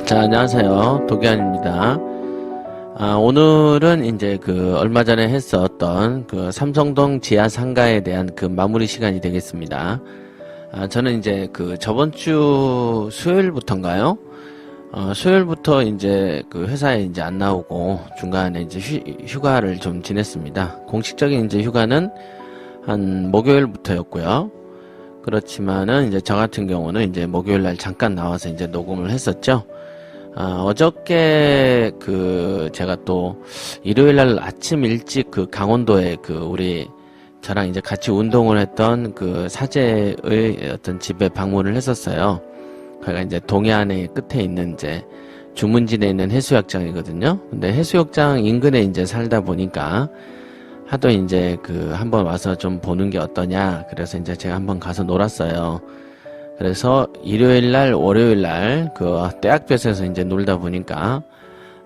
자, 안녕하세요. 도기환입니다. 오늘은 이제 얼마 전에 했었던 삼성동 지하 상가에 대한 마무리 시간이 되겠습니다. 저는 이제 저번 주 수요일부터인가요? 수요일부터 이제 회사에 이제 안 나오고 중간에 이제 휴가를 좀 지냈습니다. 공식적인 이제 휴가는 한 목요일부터였고요. 그렇지만은 이제 저 같은 경우는 이제 목요일 날 잠깐 나와서 이제 녹음을 했었죠. 어저께 제가 또 일요일 날 아침 일찍 강원도에 우리 저랑 이제 같이 운동을 했던 사제의 어떤 집에 방문을 했었어요. 거기가 이제 동해안의 끝에 있는 이제 주문진에 있는 해수욕장이거든요. 근데 해수욕장 인근에 이제 살다 보니까 하도 이제 한번 와서 좀 보는 게 어떠냐. 그래서 이제 제가 한번 가서 놀았어요. 그래서 일요일 날, 월요일 날 대학볕에서 이제 놀다 보니까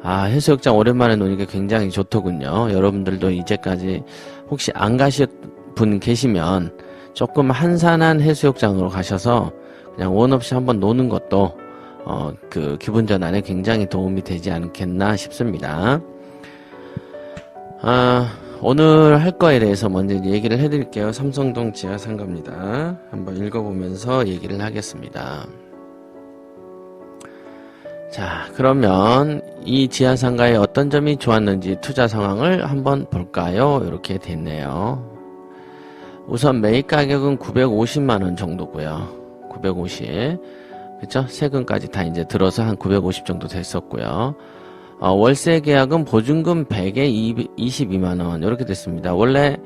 해수욕장 오랜만에 노니까 굉장히 좋더군요. 여러분들도 이제까지 혹시 안 가실 분 계시면 조금 한산한 해수욕장으로 가셔서 그냥 원 없이 한번 노는 것도 기분 전환에 굉장히 도움이 되지 않겠나 싶습니다. 오늘 할 거에 대해서 먼저 얘기를 해드릴게요. 삼성동 지하상가입니다. 한번 읽어보면서 얘기를 하겠습니다. 자, 그러면 이 지하상가의 어떤 점이 좋았는지 투자 상황을 한번 볼까요? 이렇게 됐네요. 우선 매입 가격은 950만원 정도고요. 950. 그쵸? 세금까지 다 이제 들어서 한 950 정도 됐었고요. 월세 계약은 보증금 100에 22만원 이렇게 됐습니다. 원래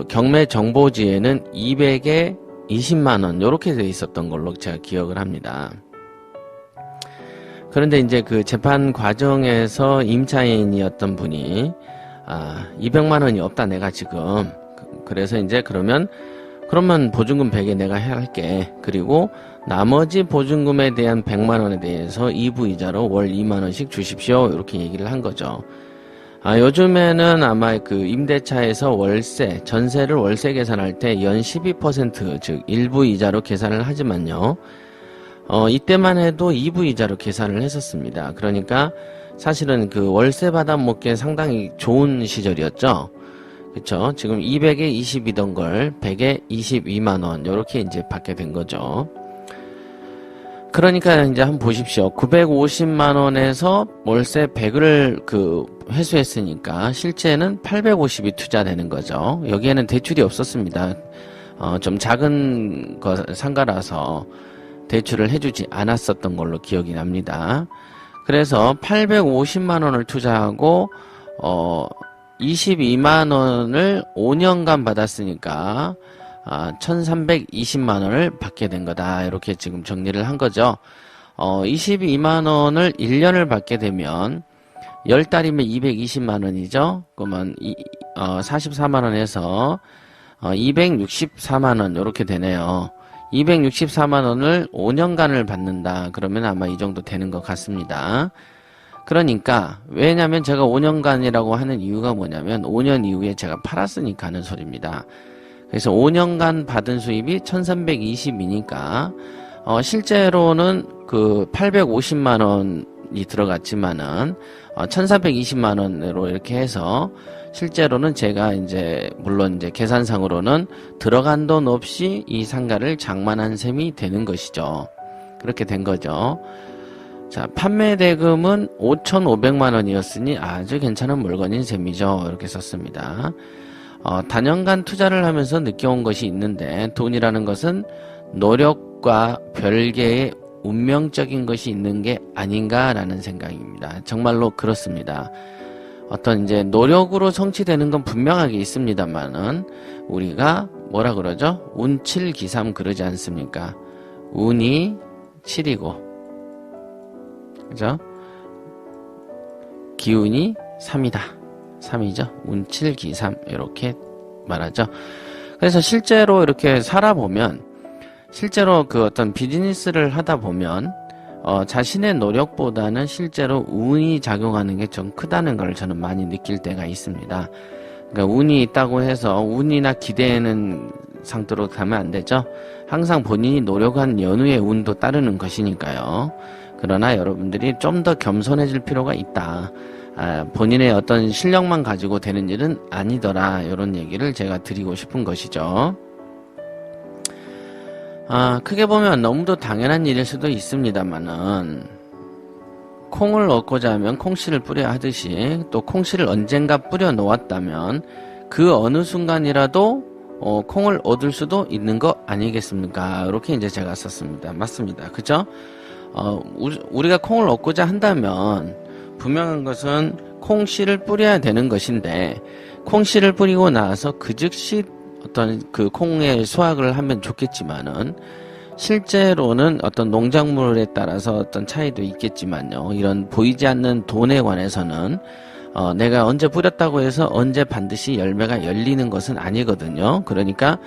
경매 정보지에는 200에 20만원 이렇게 돼 있었던 걸로 제가 기억을 합니다. 그런데 이제 재판 과정에서 임차인이었던 분이 200만원이 없다 내가 지금. 그래서 이제 그러면 보증금 100에 내가 할게. 그리고 나머지 보증금에 대한 100만원에 대해서 2부 이자로 월 2만원씩 주십시오. 이렇게 얘기를 한 거죠. 요즘에는 아마 임대차에서 전세를 월세 계산할 때 연 12% 즉 1부 이자로 계산을 하지만요. 이때만 해도 2부 이자로 계산을 했었습니다. 그러니까 사실은 월세 받아먹기에 상당히 좋은 시절이었죠. 그쵸? 지금 200에 20이던 걸 100에 22만원 요렇게 이제 받게 된 거죠. 그러니까 이제 한번 보십시오. 950만원에서 월세 100을 회수했으니까 실제는 850이 투자되는 거죠. 여기에는 대출이 없었습니다. 좀 작은 상가라서 대출을 해주지 않았었던 걸로 기억이 납니다. 그래서 850만원을 투자하고 22만원을 5년간 받았으니까 1320만원을 받게 된 거다. 이렇게 지금 정리를 한 거죠. 22만원을 1년을 받게 되면 10달이면 220만원이죠. 그러면 44만원에서 264만원 이렇게 되네요. 264만원을 5년간을 받는다. 그러면 아마 이 정도 되는 것 같습니다. 그러니까 왜냐면 제가 5년간이라고 하는 이유가 뭐냐면 5년 이후에 제가 팔았으니까 하는 소리입니다. 그래서 5년간 받은 수입이 1320이니까 실제로는 850만원이 들어갔지만은 1420만원으로 이렇게 해서 실제로는 제가 물론 계산상으로는 들어간 돈 없이 이 상가를 장만한 셈이 되는 것이죠. 그렇게 된 거죠. 자, 판매 대금은 5,500만원이었으니 아주 괜찮은 물건인 셈이죠. 이렇게 썼습니다. 단연간 투자를 하면서 느껴온 것이 있는데 돈이라는 것은 노력과 별개의 운명적인 것이 있는 게 아닌가라는 생각입니다. 정말로 그렇습니다. 어떤 노력으로 성취되는 건 분명하게 있습니다만은 우리가 뭐라 그러죠? 운칠기삼 그러지 않습니까? 운이 7이고 그죠? 기운이 3이다. 3이죠. 운칠기삼 이렇게 말하죠. 그래서 실제로 이렇게 살아보면 실제로 어떤 비즈니스를 하다 보면 자신의 노력보다는 실제로 운이 작용하는 게 좀 크다는 걸 저는 많이 느낄 때가 있습니다. 그러니까 운이 있다고 해서 운이나 기대는 상태로 가면 안 되죠. 항상 본인이 노력한 연후의 운도 따르는 것이니까요. 그러나 여러분들이 좀 더 겸손해질 필요가 있다. 본인의 어떤 실력만 가지고 되는 일은 아니더라. 이런 얘기를 제가 드리고 싶은 것이죠. 크게 보면 너무도 당연한 일일 수도 있습니다만은 콩을 얻고자 하면 콩씨를 뿌려야 하듯이 또 콩씨를 언젠가 뿌려 놓았다면 그 어느 순간이라도 콩을 얻을 수도 있는 거 아니겠습니까? 이렇게 이제 제가 썼습니다. 맞습니다. 그죠? 우리가 콩을 얻고자 한다면 분명한 것은 콩씨를 뿌려야 되는 것인데 콩씨를 뿌리고 나서 그 즉시 어떤 그 콩의 수확을 하면 좋겠지만은 실제로는 어떤 농작물에 따라서 어떤 차이도 있겠지만요. 이런 보이지 않는 돈에 관해서는 내가 언제 뿌렸다고 해서 언제 반드시 열매가 열리는 것은 아니거든요. 그러니까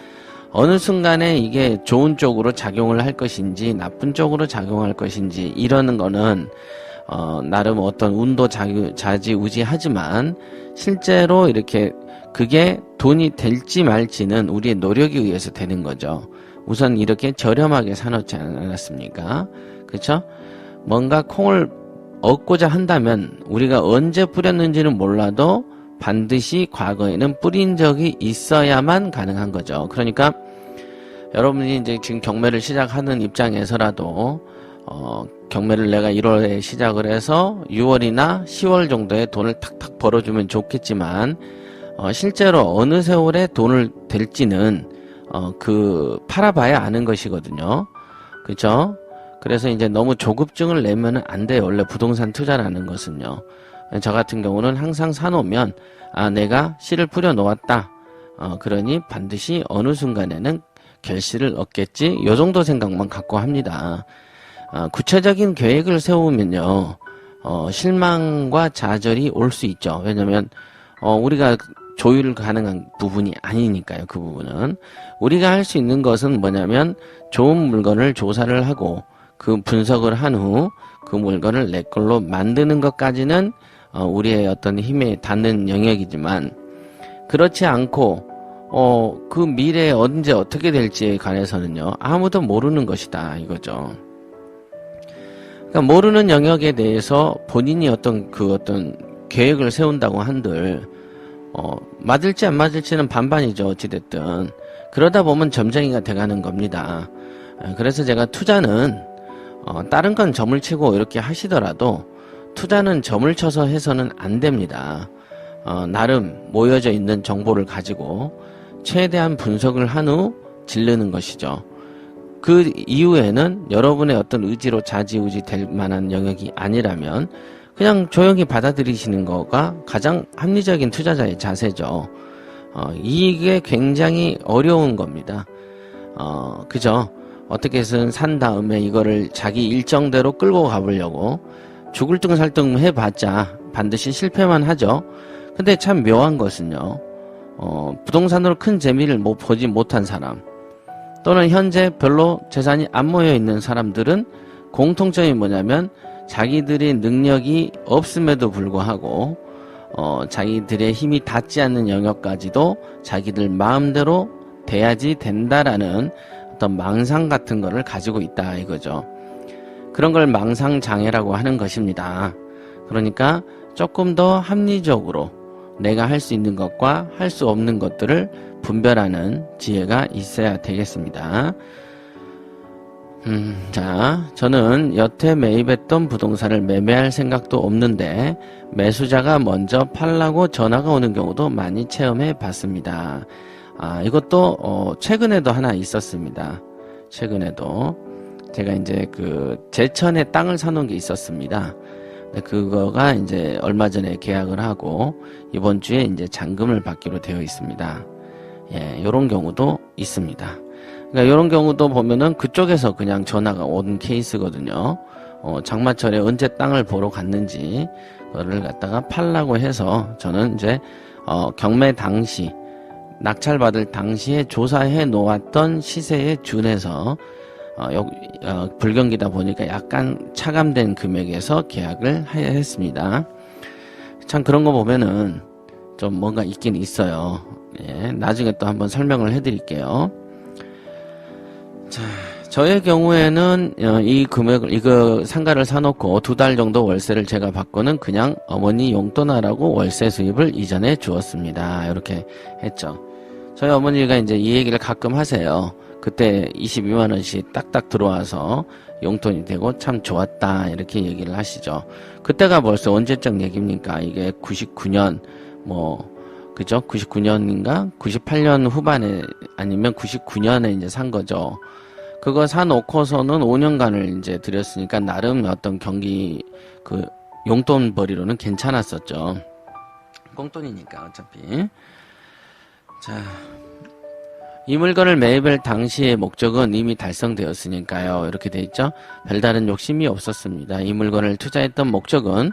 어느 순간에 이게 좋은 쪽으로 작용을 할 것인지 나쁜 쪽으로 작용할 것인지 이러는 거는 나름 어떤 운도 좌지우지하지만 실제로 이렇게 그게 돈이 될지 말지는 우리의 노력에 의해서 되는 거죠. 우선 이렇게 저렴하게 사놓지 않았습니까? 그렇죠? 뭔가 콩을 얻고자 한다면 우리가 언제 뿌렸는지는 몰라도 반드시 과거에는 뿌린 적이 있어야만 가능한 거죠. 그러니까 여러분이 이제 지금 경매를 시작하는 입장에서라도 경매를 내가 1월에 시작을 해서 6월이나 10월 정도에 돈을 탁탁 벌어주면 좋겠지만 실제로 어느 세월에 돈을 될지는 팔아봐야 아는 것이거든요. 그죠? 그래서 이제 너무 조급증을 내면 안 돼요. 원래 부동산 투자라는 것은요. 저 같은 경우는 항상 사놓으면, 내가 씨를 뿌려 놓았다. 그러니 반드시 어느 순간에는 결실을 얻겠지. 요 정도 생각만 갖고 합니다. 구체적인 계획을 세우면요. 실망과 좌절이 올 수 있죠. 왜냐면, 우리가 조율 가능한 부분이 아니니까요. 그 부분은 우리가 할 수 있는 것은 뭐냐면 좋은 물건을 조사를 하고 그 분석을 한 후 그 물건을 내 걸로 만드는 것까지는 우리의 어떤 힘에 닿는 영역이지만 그렇지 않고 그 미래에 언제 어떻게 될지에 관해서는요 아무도 모르는 것이다 이거죠. 그러니까 모르는 영역에 대해서 본인이 어떤 계획을 세운다고 한들 맞을지 안 맞을지는 반반이죠. 어찌됐든. 그러다 보면 점쟁이가 돼가는 겁니다. 그래서 제가 투자는, 다른 건 점을 치고 이렇게 하시더라도, 투자는 점을 쳐서 해서는 안 됩니다. 나름 모여져 있는 정보를 가지고, 최대한 분석을 한 후 지르는 것이죠. 그 이후에는 여러분의 어떤 의지로 좌지우지 될 만한 영역이 아니라면, 그냥 조용히 받아들이시는 거가 가장 합리적인 투자자의 자세죠. 이게 굉장히 어려운 겁니다. 그죠? 어떻게든 산 다음에 이거를 자기 일정대로 끌고 가보려고 죽을 등 살등 해봤자 반드시 실패만 하죠. 근데 참 묘한 것은요. 부동산으로 큰 재미를 보지 못한 사람 또는 현재 별로 재산이 안 모여 있는 사람들은 공통점이 뭐냐면 자기들의 능력이 없음에도 불구하고 자기들의 힘이 닿지 않는 영역까지도 자기들 마음대로 돼야지 된다라는 어떤 망상 같은 거를 가지고 있다 이거죠. 그런 걸 망상장애라고 하는 것입니다. 그러니까 조금 더 합리적으로 내가 할 수 있는 것과 할 수 없는 것들을 분별하는 지혜가 있어야 되겠습니다. 자, 저는 여태 매입했던 부동산을 매매할 생각도 없는데 매수자가 먼저 팔라고 전화가 오는 경우도 많이 체험해 봤습니다. 이것도 최근에도 하나 있었습니다. 최근에도 제가 이제 제천에 땅을 사놓은 게 있었습니다. 그거가 이제 얼마 전에 계약을 하고 이번 주에 이제 잔금을 받기로 되어 있습니다. 예, 요런 경우도 있습니다. 그러니까 이런 경우도 보면은 그쪽에서 그냥 전화가 온 케이스거든요. 장마철에 언제 땅을 보러 갔는지 그거를 갖다가 팔라고 해서 저는 이제 경매 당시 낙찰받을 당시에 조사해 놓았던 시세에 준해서 불경기다 보니까 약간 차감된 금액에서 계약을 했습니다. 참 그런 거 보면은 좀 뭔가 있긴 있어요. 예, 나중에 또 한번 설명을 해드릴게요. 자, 저의 경우에는 이 금액을 이거 상가를 사놓고 2달 정도 월세를 제가 받고는 그냥 어머니 용돈하라고 월세 수입을 이전해 주었습니다. 이렇게 했죠. 저희 어머니가 이제 이 얘기를 가끔 하세요. 그때 22만 원씩 딱딱 들어와서 용돈이 되고 참 좋았다 이렇게 얘기를 하시죠. 그때가 벌써 언제적 얘기입니까? 이게 99년 그죠? 99년인가? 98년 후반에 아니면 99년에 이제 산 거죠. 그거 사놓고서는 5년간을 이제 들였으니까 나름 어떤 경기 그 용돈 벌이로는 괜찮았었죠. 꽁돈이니까 어차피. 자, 이 물건을 매입할 당시의 목적은 이미 달성되었으니까요. 이렇게 돼 있죠. 별다른 욕심이 없었습니다. 이 물건을 투자했던 목적은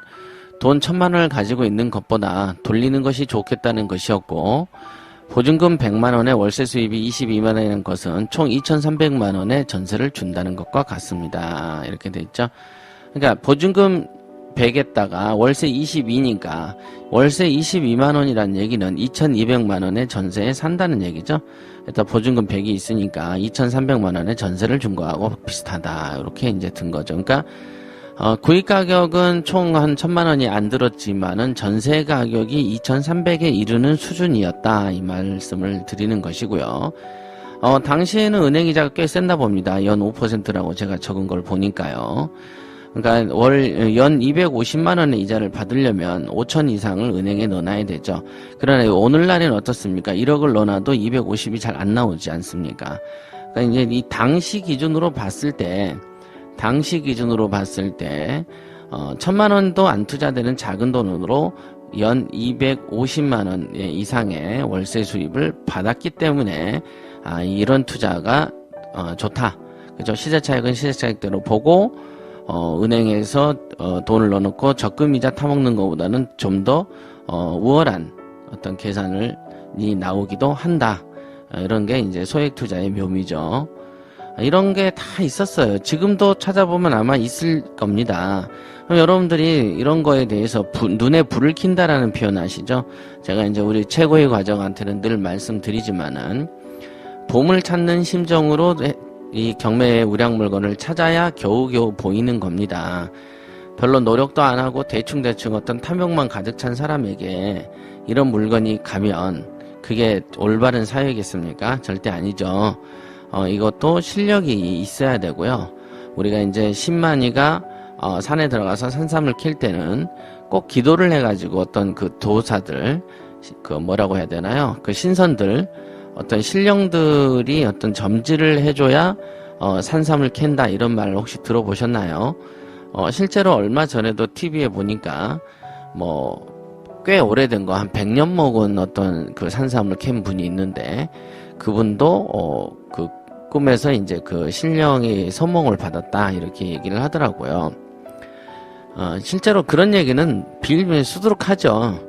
돈 1,000만 원을 가지고 있는 것보다 돌리는 것이 좋겠다는 것이었고, 보증금 100만 원에 월세 수입이 22만 원이라는 것은 총 2,300만 원의 전세를 준다는 것과 같습니다. 이렇게 돼 있죠. 그러니까 보증금 100에다가 월세 22니까 월세 22만 원이라는 얘기는 2,200만 원의 전세에 산다는 얘기죠. 일단 보증금 100이 있으니까 2,300만 원의 전세를 준 거하고 비슷하다. 이렇게 이제 든 거죠. 그러니까 구입 가격은 총 한 1,000만 원이 안 들었지만은 전세 가격이 2,300에 이르는 수준이었다. 이 말씀을 드리는 것이고요. 당시에는 은행 이자가 꽤 센다 봅니다. 연 5%라고 제가 적은 걸 보니까요. 그러니까 연 250만 원의 이자를 받으려면 5천 이상을 은행에 넣어놔야 되죠. 그러나 오늘날에는 어떻습니까? 1억을 넣어놔도 250이 잘 안 나오지 않습니까? 그러니까 이제 이 당시 기준으로 봤을 때 1,000만 원도 안 투자되는 작은 돈으로 연 250만 원 이상의 월세 수입을 받았기 때문에 이런 투자가 좋다. 그죠? 시세차익은 시세차익대로 보고 은행에서 돈을 넣어놓고 적금이자 타먹는 것보다는 좀 더 우월한 어떤 계산이 나오기도 한다. 이런 게 이제 소액 투자의 묘미죠. 이런 게 다 있었어요. 지금도 찾아보면 아마 있을 겁니다. 그럼 여러분들이 이런 거에 대해서 눈에 불을 킨다라는 표현 아시죠? 제가 이제 우리 최고의 과정한테는 늘 말씀드리지만은 보물 찾는 심정으로 이 경매의 우량 물건을 찾아야 겨우겨우 보이는 겁니다. 별로 노력도 안 하고 대충대충 어떤 탐욕만 가득 찬 사람에게 이런 물건이 가면 그게 올바른 사회겠습니까? 절대 아니죠. 이것도 실력이 있어야 되고요. 우리가 이제 신만이가 산에 들어가서 산삼을 캘 때는 꼭 기도를 해가지고 어떤 그 도사들, 그 뭐라고 해야 되나요? 그 신선들, 어떤 신령들이 어떤 점지를 해줘야 산삼을 캔다 이런 말 혹시 들어보셨나요? 실제로 얼마 전에도 TV에 보니까 꽤 오래된 거 한 100년 먹은 어떤 그 산삼을 캔 분이 있는데 그분도 그 꿈에서 이제 그 신령이 선몽을 받았다 이렇게 얘기를 하더라고요. 실제로 그런 얘기는 빌면 수두룩하죠.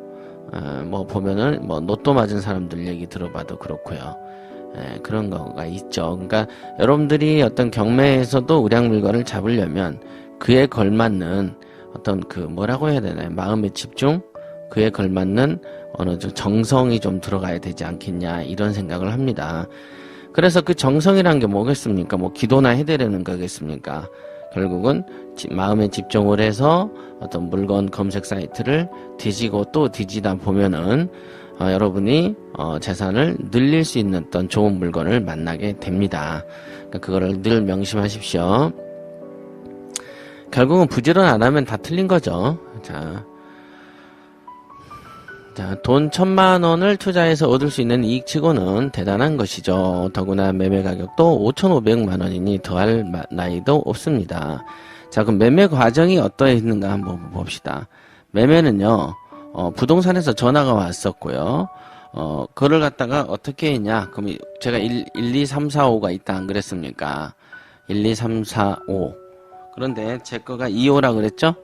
보면은 로또 맞은 사람들 얘기 들어봐도 그렇고요. 그런 거가 있죠. 그러니까 여러분들이 어떤 경매에서도 우량 물건을 잡으려면 그에 걸맞는 어떤 그 뭐라고 해야 되나요? 마음의 집중, 그에 걸맞는 어느 정성이 좀 들어가야 되지 않겠냐 이런 생각을 합니다. 그래서 그 정성이란 게 뭐겠습니까? 기도나 해드리는 거겠습니까? 결국은 마음에 집중을 해서 어떤 물건 검색 사이트를 뒤지고 또 뒤지다 보면은 여러분이 재산을 늘릴 수 있는 어떤 좋은 물건을 만나게 됩니다. 그러니까 그거를 늘 명심하십시오. 결국은 부지런 안 하면 다 틀린 거죠. 자, 돈 1,000만 원을 투자해서 얻을 수 있는 이익치고는 대단한 것이죠. 더구나 매매 가격도 5,500만 원이니 더할 나위도 없습니다. 자, 그럼 매매 과정이 어떠했는가 한번 봅시다. 매매는요, 부동산에서 전화가 왔었고요. 그걸 갖다가 어떻게 했냐? 그럼 제가 1, 2, 3, 4, 5가 있다 안 그랬습니까? 1, 2, 3, 4, 5. 그런데 제 거가 2호라 그랬죠?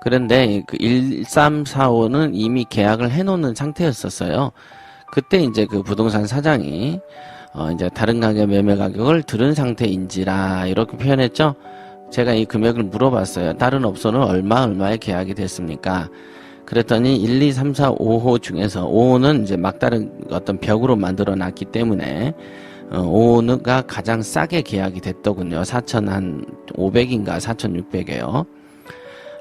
그런데 그 1, 3, 4, 5는 이미 계약을 해놓는 상태였었어요. 그때 이제 그 부동산 사장이 이제 다른 가게 매매 가격을 들은 상태인지라 이렇게 표현했죠. 제가 이 금액을 물어봤어요. 다른 업소는 얼마에 계약이 됐습니까? 그랬더니 1, 2, 3, 4, 5호 중에서 5호는 이제 막다른 어떤 벽으로 만들어 놨기 때문에 5호가 가장 싸게 계약이 됐더군요. 4,500인가 4,600이에요.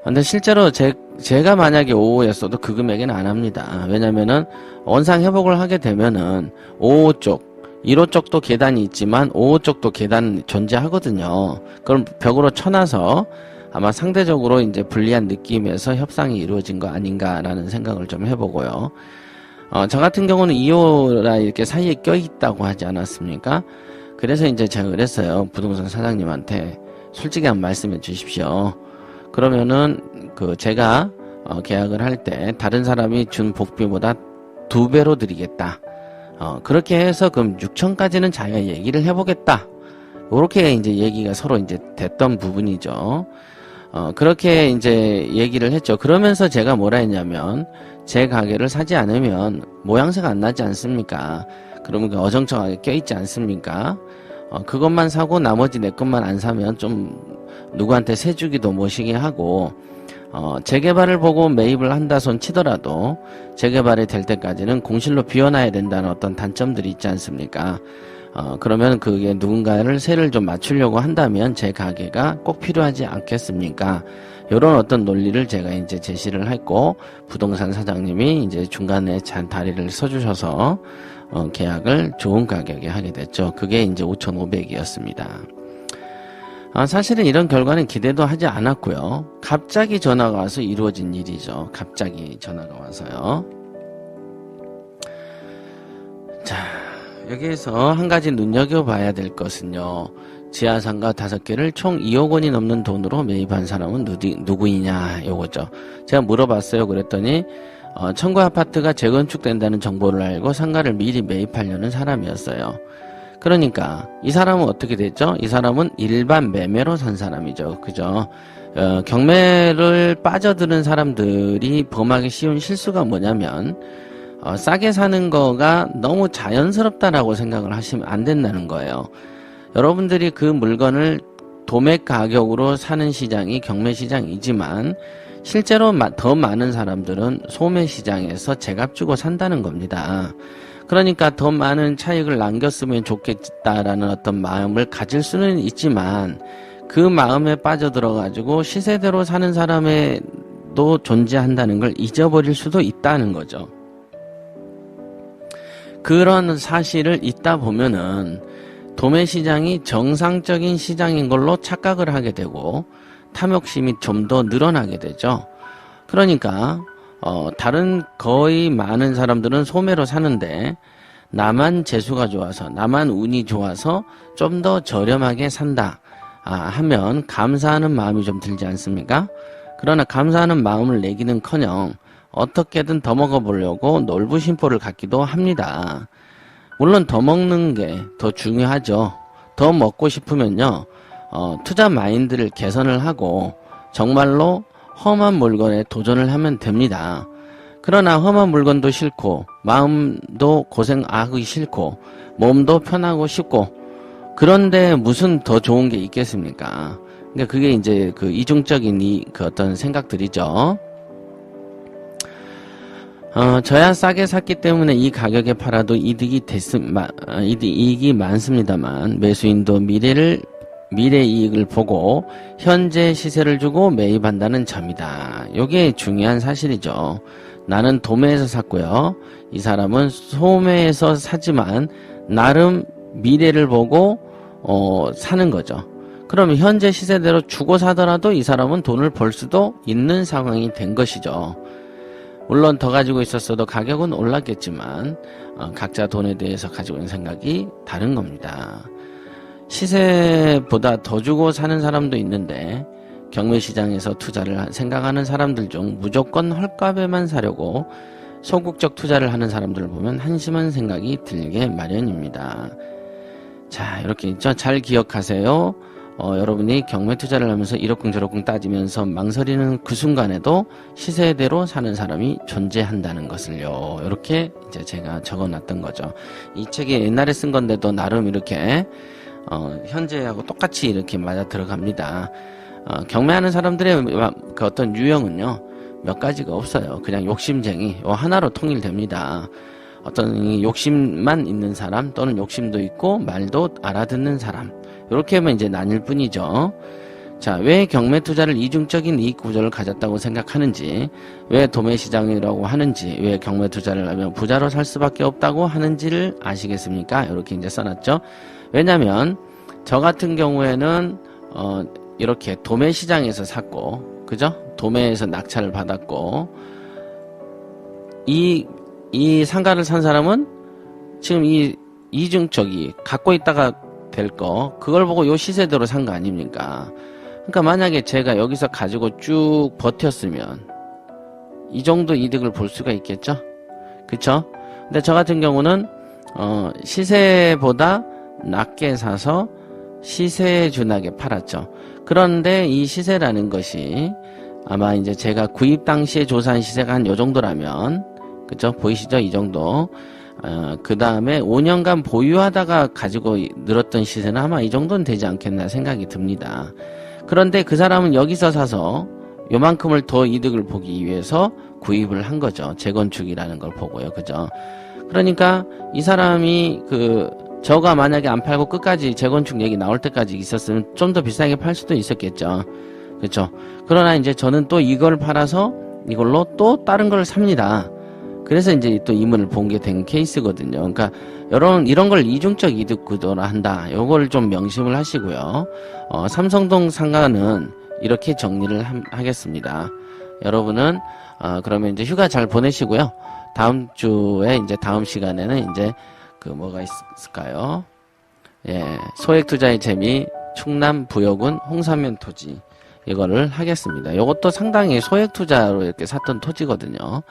근데 실제로 제가 만약에 5호였어도 그 금액에는 안 합니다. 왜냐면은 원상 회복을 하게 되면은 5호 쪽, 1호 쪽도 계단이 있지만 5호 쪽도 계단 존재하거든요. 그럼 벽으로 쳐놔서 아마 상대적으로 이제 불리한 느낌에서 협상이 이루어진 거 아닌가라는 생각을 좀 해보고요. 저 같은 경우는 2호라 이렇게 사이에 껴있다고 하지 않았습니까? 그래서 이제 제가 그랬어요. 부동산 사장님한테 솔직히 한번 말씀해 주십시오. 그러면은 제가 계약을 할 때 다른 사람이 준 복비보다 2배로 드리겠다. 그렇게 해서 그럼 6천까지는 자기가 얘기를 해보겠다. 이렇게 이제 얘기가 서로 이제 됐던 부분이죠. 그렇게 이제 얘기를 했죠. 그러면서 제가 뭐라 했냐면, 제 가게를 사지 않으면 모양새가 안 나지 않습니까? 그러면 어정쩡하게 껴있지 않습니까? 그것만 사고 나머지 내 것만 안 사면 좀 누구한테 세주기도 못이게 하고, 재개발을 보고 매입을 한다 손 치더라도 재개발이 될 때까지는 공실로 비워놔야 된다는 어떤 단점들이 있지 않습니까? 그러면 그게 누군가를 세를 좀 맞추려고 한다면 제 가게가 꼭 필요하지 않겠습니까? 이런 어떤 논리를 제가 이제 제시를 했고, 부동산 사장님이 이제 중간에 잔 다리를 서주셔서 계약을 좋은 가격에 하게 됐죠. 그게 이제 5,500이었습니다. 사실은 이런 결과는 기대도 하지 않았고요. 갑자기 전화가 와서 이루어진 일이죠. 갑자기 전화가 와서요. 자, 여기에서 한 가지 눈여겨봐야 될 것은요. 지하상가 5개를 총 2억 원이 넘는 돈으로 매입한 사람은 누구이냐 요거죠. 제가 물어봤어요. 그랬더니 청구 아파트가 재건축된다는 정보를 알고 상가를 미리 매입하려는 사람이었어요. 그러니까 이 사람은 어떻게 됐죠? 이 사람은 일반 매매로 산 사람이죠. 그죠? 경매를 빠져드는 사람들이 범하기 쉬운 실수가 뭐냐면 싸게 사는 거가 너무 자연스럽다라고 생각을 하시면 안 된다는 거예요. 여러분들이 그 물건을 도매 가격으로 사는 시장이 경매 시장이지만 실제로 더 많은 사람들은 소매 시장에서 제값 주고 산다는 겁니다. 그러니까 더 많은 차익을 남겼으면 좋겠다라는 어떤 마음을 가질 수는 있지만 그 마음에 빠져들어 가지고 시세대로 사는 사람에도 존재한다는 걸 잊어버릴 수도 있다는 거죠. 그런 사실을 잊다 보면은 도매 시장이 정상적인 시장인 걸로 착각을 하게 되고 탐욕심이 좀 더 늘어나게 되죠. 그러니까 다른 거의 많은 사람들은 소매로 사는데 나만 재수가 좋아서 나만 운이 좋아서 좀 더 저렴하게 산다 하면 감사하는 마음이 좀 들지 않습니까? 그러나 감사하는 마음을 내기는커녕 어떻게든 더 먹어보려고 놀부심보를 갖기도 합니다. 물론 더 먹는 게 더 중요하죠. 더 먹고 싶으면요 투자 마인드를 개선을 하고 정말로 험한 물건에 도전을 하면 됩니다. 그러나 험한 물건도 싫고 마음도 고생하기 싫고 몸도 편하고 싶고 그런데 무슨 더 좋은 게 있겠습니까? 그러니까 그게 이제 그 이중적인 그 어떤 생각들이죠. 저야 싸게 샀기 때문에 이 가격에 팔아도 이득이 이익이 많습니다만 매수인도 미래 이익을 보고 현재 시세를 주고 매입한다는 점이다. 이게 중요한 사실이죠. 나는 도매에서 샀고요. 이 사람은 소매에서 사지만 나름 미래를 보고 사는 거죠. 그럼 현재 시세대로 주고 사더라도 이 사람은 돈을 벌 수도 있는 상황이 된 것이죠. 물론 더 가지고 있었어도 가격은 올랐겠지만 각자 돈에 대해서 가지고 있는 생각이 다른 겁니다. 시세보다 더 주고 사는 사람도 있는데 경매시장에서 투자를 생각하는 사람들 중 무조건 헐값에만 사려고 소극적 투자를 하는 사람들을 보면 한심한 생각이 들게 마련입니다. 자, 이렇게 있죠. 잘 기억하세요. 여러분이 경매 투자를 하면서 이러쿵저러쿵 따지면서 망설이는 그 순간에도 시세대로 사는 사람이 존재한다는 것을요. 이렇게 이제 제가 적어놨던 거죠. 이 책이 옛날에 쓴 건데도 나름 이렇게 현재하고 똑같이 이렇게 맞아 들어갑니다. 경매하는 사람들의 그 어떤 유형은요, 몇 가지가 없어요. 그냥 욕심쟁이 요 하나로 통일됩니다. 어떤 욕심만 있는 사람 또는 욕심도 있고 말도 알아듣는 사람 이렇게 하면 이제 나뉠 뿐이죠. 자, 왜 경매 투자를 이중적인 이익 구조를 가졌다고 생각하는지, 왜 도매시장이라고 하는지, 왜 경매 투자를 하면 부자로 살 수밖에 없다고 하는지를 아시겠습니까? 이렇게 이제 써놨죠. 왜냐면 저 같은 경우에는 이렇게 도매시장에서 샀고, 그죠? 도매에서 낙찰을 받았고, 이 상가를 산 사람은 지금 이 이중적이 갖고 있다가 될 거, 그걸 보고 요 시세대로 산 거 아닙니까? 그러니까 만약에 제가 여기서 가지고 쭉 버텼으면 이 정도 이득을 볼 수가 있겠죠? 그쵸? 근데 저 같은 경우는 시세보다 낮게 사서 시세에 준하게 팔았죠. 그런데 이 시세라는 것이 아마 이제 제가 구입 당시에 조사한 시세가 한 요 정도라면, 그쵸? 보이시죠? 이 정도. 그 다음에 5년간 보유하다가 가지고 늘었던 시세는 아마 이 정도는 되지 않겠나 생각이 듭니다. 그런데 그 사람은 여기서 사서 요만큼을 더 이득을 보기 위해서 구입을 한 거죠. 재건축이라는 걸 보고요. 그죠? 그러니까 이 사람이 저가 만약에 안 팔고 끝까지 재건축 얘기 나올 때까지 있었으면 좀 더 비싸게 팔 수도 있었겠죠. 그렇죠? 그러나 이제 저는 또 이걸 팔아서 이걸로 또 다른 걸 삽니다. 그래서 이제 또 이문을 본 게 된 케이스거든요. 그러니까 이런 걸 이중적 이득 구도라 한다. 요걸 좀 명심을 하시고요. 삼성동 상가는 이렇게 정리를 하겠습니다. 여러분은 그러면 이제 휴가 잘 보내시고요. 다음 주에 이제 다음 시간에는 이제 뭐가 있을까요? 예, 소액 투자의 재미 충남 부여군 홍사면 토지 이거를 하겠습니다. 요것도 상당히 소액 투자로 이렇게 샀던 토지거든요.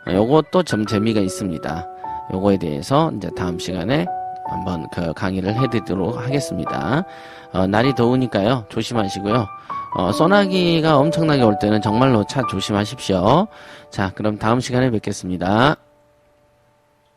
요것도 좀 재미가 있습니다. 요거에 대해서 이제 다음 시간에 한번 강의를 해드리도록 하겠습니다. 날이 더우니까요. 조심하시고요. 소나기가 엄청나게 올 때는 정말로 차 조심하십시오. 자, 그럼 다음 시간에 뵙겠습니다.